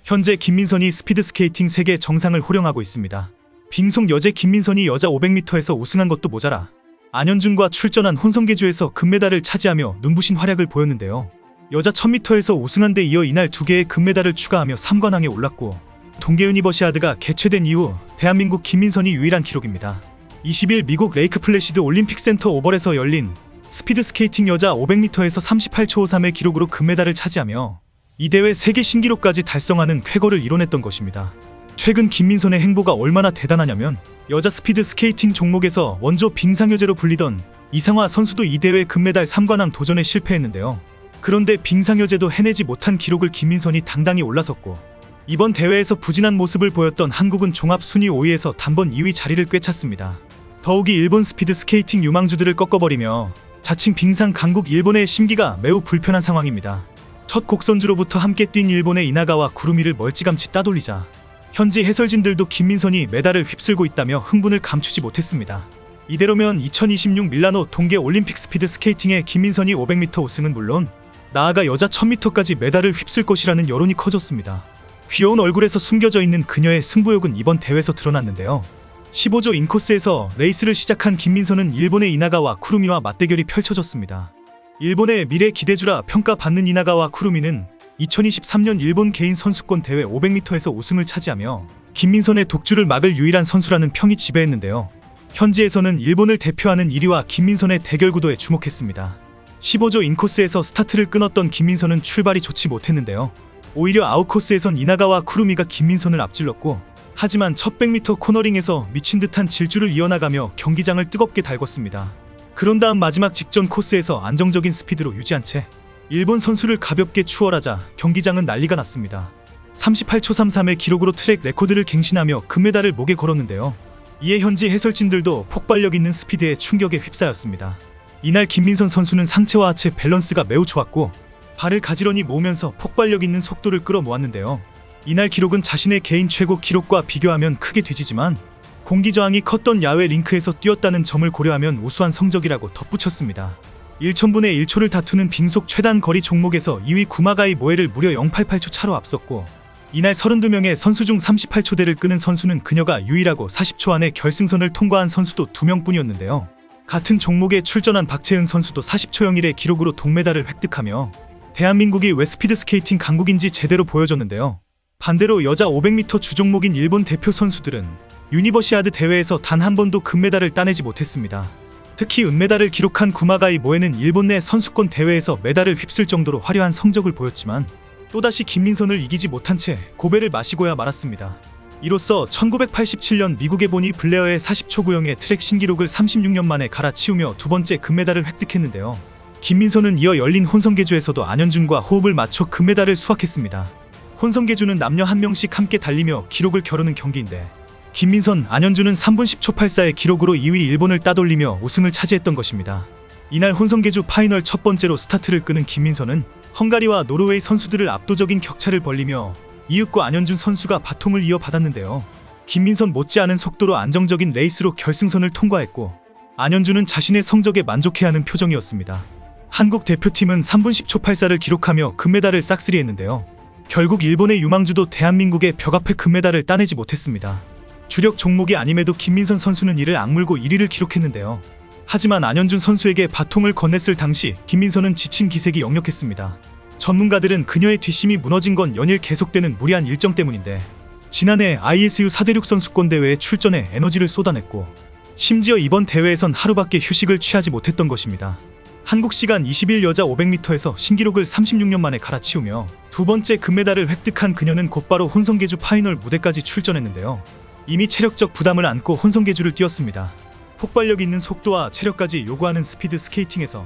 현재 김민선이 스피드스케이팅 세계 정상을 호령하고 있습니다. 빙속 여제 김민선이 여자 500m에서 우승한 것도 모자라 안현준과 출전한 혼성계주에서 금메달을 차지하며 눈부신 활약을 보였는데요. 여자 1000m에서 우승한 데 이어 이날 2개의 금메달을 추가하며 3관왕에 올랐고 동계유니버시아드가 개최된 이후 대한민국 김민선이 유일한 기록입니다. 20일 미국 레이크 플래시드 올림픽 센터 오벌에서 열린 스피드스케이팅 여자 500m에서 38초 53의 기록으로 금메달을 차지하며 이 대회 세계 신기록까지 달성하는 쾌거를 이뤄냈던 것입니다. 최근 김민선의 행보가 얼마나 대단하냐면 여자 스피드 스케이팅 종목에서 원조 빙상여제로 불리던 이상화 선수도 이 대회 금메달 3관왕 도전에 실패했는데요. 그런데 빙상여제도 해내지 못한 기록을 김민선이 당당히 올라섰고 이번 대회에서 부진한 모습을 보였던 한국은 종합 순위 5위에서 단번 2위 자리를 꿰찼습니다. 더욱이 일본 스피드 스케이팅 유망주들을 꺾어버리며 자칭 빙상 강국 일본의 심기가 매우 불편한 상황입니다. 첫 곡선주로부터 함께 뛴 일본의 이나가와 구루미를 멀찌감치 따돌리자 현지 해설진들도 김민선이 메달을 휩쓸고 있다며 흥분을 감추지 못했습니다. 이대로면 2026 밀라노 동계올림픽 스피드 스케이팅의 김민선이 500m 우승은 물론 나아가 여자 1000m까지 메달을 휩쓸 것이라는 여론이 커졌습니다. 귀여운 얼굴에서 숨겨져 있는 그녀의 승부욕은 이번 대회에서 드러났는데요. 15조 인코스에서 레이스를 시작한 김민선은 일본의 이나가와 쿠루미와 맞대결이 펼쳐졌습니다. 일본의 미래 기대주라 평가받는 이나가와 쿠루미는 2023년 일본 개인 선수권 대회 500m에서 우승을 차지하며 김민선의 독주를 막을 유일한 선수라는 평이 지배했는데요. 현지에서는 일본을 대표하는 1위와 김민선의 대결 구도에 주목했습니다. 15조 인코스에서 스타트를 끊었던 김민선은 출발이 좋지 못했는데요. 오히려 아웃코스에선 이나가와 쿠루미가 김민선을 앞질렀고 하지만 첫 100m 코너링에서 미친 듯한 질주를 이어나가며 경기장을 뜨겁게 달궜습니다. 그런 다음 마지막 직전 코스에서 안정적인 스피드로 유지한 채 일본 선수를 가볍게 추월하자 경기장은 난리가 났습니다. 38초 33의 기록으로 트랙 레코드를 갱신하며 금메달을 목에 걸었는데요. 이에 현지 해설진들도 폭발력 있는 스피드에 충격에 휩싸였습니다. 이날 김민선 선수는 상체와 하체 밸런스가 매우 좋았고 발을 가지런히 모으면서 폭발력 있는 속도를 끌어모았는데요. 이날 기록은 자신의 개인 최고 기록과 비교하면 크게 뒤지지만 공기 저항이 컸던 야외 링크에서 뛰었다는 점을 고려하면 우수한 성적이라고 덧붙였습니다. 1000분의 1초를 다투는 빙속 최단 거리 종목에서 2위 구마가이 모에를 무려 0.88초 차로 앞섰고 이날 32명의 선수 중 38초대를 끄는 선수는 그녀가 유일하고 40초 안에 결승선을 통과한 선수도 2명뿐이었는데요. 같은 종목에 출전한 박채은 선수도 40초 01의 기록으로 동메달을 획득하며 대한민국이 왜 스피드 스케이팅 강국인지 제대로 보여줬는데요. 반대로 여자 500m 주종목인 일본 대표 선수들은 유니버시아드 대회에서 단 한 번도 금메달을 따내지 못했습니다. 특히 은메달을 기록한 구마가이 모에는 일본 내 선수권 대회에서 메달을 휩쓸 정도로 화려한 성적을 보였지만 또다시 김민선을 이기지 못한 채 고배를 마시고야 말았습니다. 이로써 1987년 미국의 보니 블레어의 40초 90의 트랙 신기록을 36년 만에 갈아치우며 두 번째 금메달을 획득했는데요. 김민선은 이어 열린 혼성계주에서도 안현준과 호흡을 맞춰 금메달을 수확했습니다. 혼성계주는 남녀 한 명씩 함께 달리며 기록을 겨루는 경기인데 김민선, 안현준은 3분 10초 84의 기록으로 2위 일본을 따돌리며 우승을 차지했던 것입니다. 이날 혼성계주 파이널 첫 번째로 스타트를 끄는 김민선은 헝가리와 노르웨이 선수들을 압도적인 격차를 벌리며 이윽고 안현준 선수가 바통을 이어받았는데요. 김민선 못지않은 속도로 안정적인 레이스로 결승선을 통과했고 안현준은 자신의 성적에 만족해하는 표정이었습니다. 한국 대표팀은 3분 10초 84를 기록하며 금메달을 싹쓸이했는데요. 결국 일본의 유망주도 대한민국의 벽 앞에 금메달을 따내지 못했습니다. 주력 종목이 아님에도 김민선 선수는 이를 악물고 1위를 기록했는데요. 하지만 안현준 선수에게 바통을 건넸을 당시 김민선은 지친 기색이 역력했습니다. 전문가들은 그녀의 뒷심이 무너진 건 연일 계속되는 무리한 일정 때문인데 지난해 ISU 4대6 선수권 대회에 출전해 에너지를 쏟아냈고 심지어 이번 대회에선 하루밖에 휴식을 취하지 못했던 것입니다. 한국 시간 20일 여자 500m에서 신기록을 36년 만에 갈아치우며 두 번째 금메달을 획득한 그녀는 곧바로 혼성계주 파이널 무대까지 출전했는데요. 이미 체력적 부담을 안고 혼성계주를 뛰었습니다. 폭발력 있는 속도와 체력까지 요구하는 스피드 스케이팅에서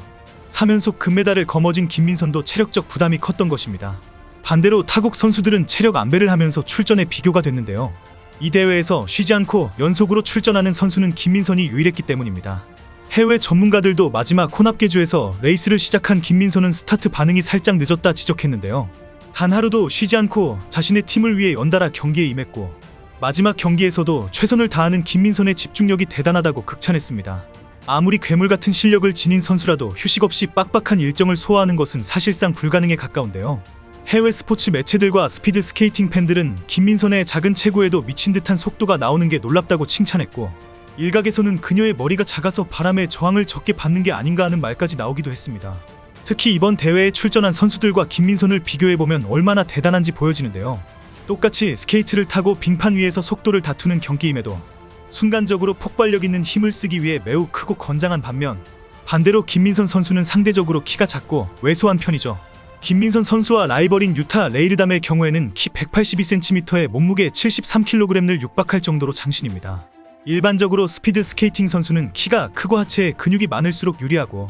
3연속 금메달을 거머쥔 김민선도 체력적 부담이 컸던 것입니다. 반대로 타국 선수들은 체력 안배를 하면서 출전에 비교가 됐는데요. 이 대회에서 쉬지 않고 연속으로 출전하는 선수는 김민선이 유일했기 때문입니다. 해외 전문가들도 마지막 혼합계주에서 레이스를 시작한 김민선은 스타트 반응이 살짝 늦었다 지적했는데요. 단 하루도 쉬지 않고 자신의 팀을 위해 연달아 경기에 임했고 마지막 경기에서도 최선을 다하는 김민선의 집중력이 대단하다고 극찬했습니다. 아무리 괴물같은 실력을 지닌 선수라도 휴식 없이 빡빡한 일정을 소화하는 것은 사실상 불가능에 가까운데요. 해외 스포츠 매체들과 스피드 스케이팅 팬들은 김민선의 작은 체구에도 미친 듯한 속도가 나오는 게 놀랍다고 칭찬했고, 일각에서는 그녀의 머리가 작아서 바람의 저항을 적게 받는 게 아닌가 하는 말까지 나오기도 했습니다. 특히 이번 대회에 출전한 선수들과 김민선을 비교해보면 얼마나 대단한지 보여지는데요. 똑같이 스케이트를 타고 빙판 위에서 속도를 다투는 경기임에도 순간적으로 폭발력 있는 힘을 쓰기 위해 매우 크고 건장한 반면, 반대로 김민선 선수는 상대적으로 키가 작고 왜소한 편이죠. 김민선 선수와 라이벌인 유타 레이르담의 경우에는 키 182cm에 몸무게 73kg을 육박할 정도로 장신입니다. 일반적으로 스피드 스케이팅 선수는 키가 크고 하체에 근육이 많을수록 유리하고,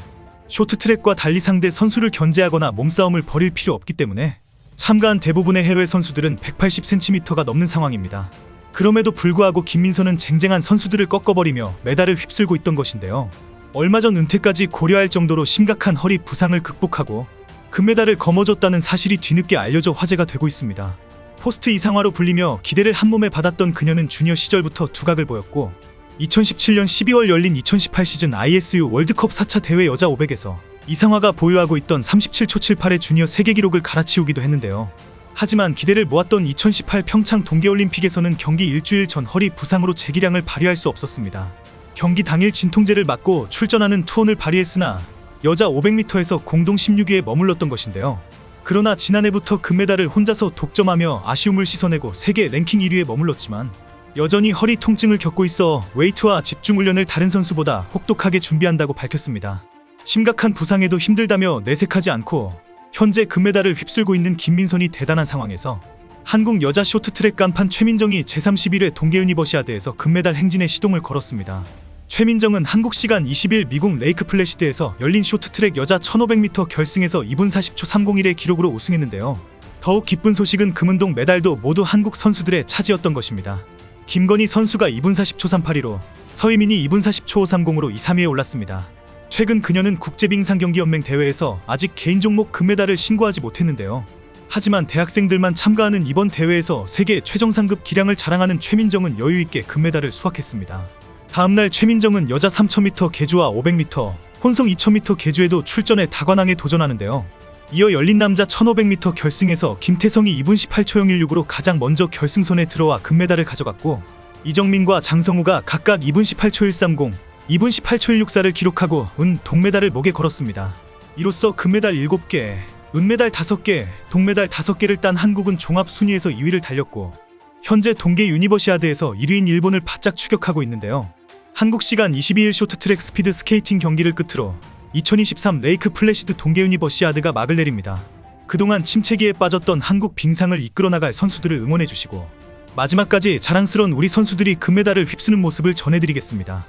쇼트트랙과 달리 상대 선수를 견제하거나 몸싸움을 벌일 필요 없기 때문에 참가한 대부분의 해외 선수들은 180cm가 넘는 상황입니다. 그럼에도 불구하고 김민선은 쟁쟁한 선수들을 꺾어버리며 메달을 휩쓸고 있던 것인데요. 얼마 전 은퇴까지 고려할 정도로 심각한 허리 부상을 극복하고 금메달을 거머쥐었다는 사실이 뒤늦게 알려져 화제가 되고 있습니다. 포스트 이상화로 불리며 기대를 한몸에 받았던 그녀는 주니어 시절부터 두각을 보였고, 2017년 12월 열린 2018 시즌 ISU 월드컵 4차 대회 여자 500에서 이상화가 보유하고 있던 37초 78의 주니어 세계 기록을 갈아치우기도 했는데요. 하지만 기대를 모았던 2018 평창 동계올림픽에서는 경기 일주일 전 허리 부상으로 재기량을 발휘할 수 없었습니다. 경기 당일 진통제를 맞고 출전하는 투혼을 발휘했으나 여자 500m에서 공동 16위에 머물렀던 것인데요. 그러나 지난해부터 금메달을 혼자서 독점하며 아쉬움을 씻어내고 세계 랭킹 1위에 머물렀지만 여전히 허리 통증을 겪고 있어 웨이트와 집중 훈련을 다른 선수보다 혹독하게 준비한다고 밝혔습니다. 심각한 부상에도 힘들다며 내색하지 않고 현재 금메달을 휩쓸고 있는 김민선이 대단한 상황에서 한국 여자 쇼트트랙 간판 최민정이 제31회 동계유니버시아드에서 금메달 행진에 시동을 걸었습니다. 최민정은 한국 시간 20일 미국 레이크 플래시드에서 열린 쇼트트랙 여자 1500m 결승에서 2분 40초 301의 기록으로 우승했는데요. 더욱 기쁜 소식은 금은동 메달도 모두 한국 선수들의 차지였던 것입니다. 김건희 선수가 2분 40초 382로, 서희민이 2분 40초 530으로 2, 3위에 올랐습니다. 최근 그녀는 국제빙상경기연맹 대회에서 아직 개인 종목 금메달을 신고하지 못했는데요. 하지만 대학생들만 참가하는 이번 대회에서 세계 최정상급 기량을 자랑하는 최민정은 여유있게 금메달을 수확했습니다. 다음날 최민정은 여자 3000m 계주와 500m, 혼성 2000m 계주에도 출전해 다관왕에 도전하는데요. 이어 열린 남자 1500m 결승에서 김태성이 2분 18초 016으로 가장 먼저 결승선에 들어와 금메달을 가져갔고, 이정민과 장성우가 각각 2분 18초 130, 2분 18초 164를 기록하고 동메달을 목에 걸었습니다. 이로써 금메달 7개, 은메달 5개, 동메달 5개를 딴 한국은 종합 순위에서 2위를 달렸고, 현재 동계 유니버시아드에서 1위인 일본을 바짝 추격하고 있는데요. 한국 시간 22일 쇼트트랙 스피드 스케이팅 경기를 끝으로 2023 레이크 플래시드 동계 유니버시아드가 막을 내립니다. 그동안 침체기에 빠졌던 한국 빙상을 이끌어 나갈 선수들을 응원해주시고, 마지막까지 자랑스러운 우리 선수들이 금메달을 휩쓰는 모습을 전해드리겠습니다.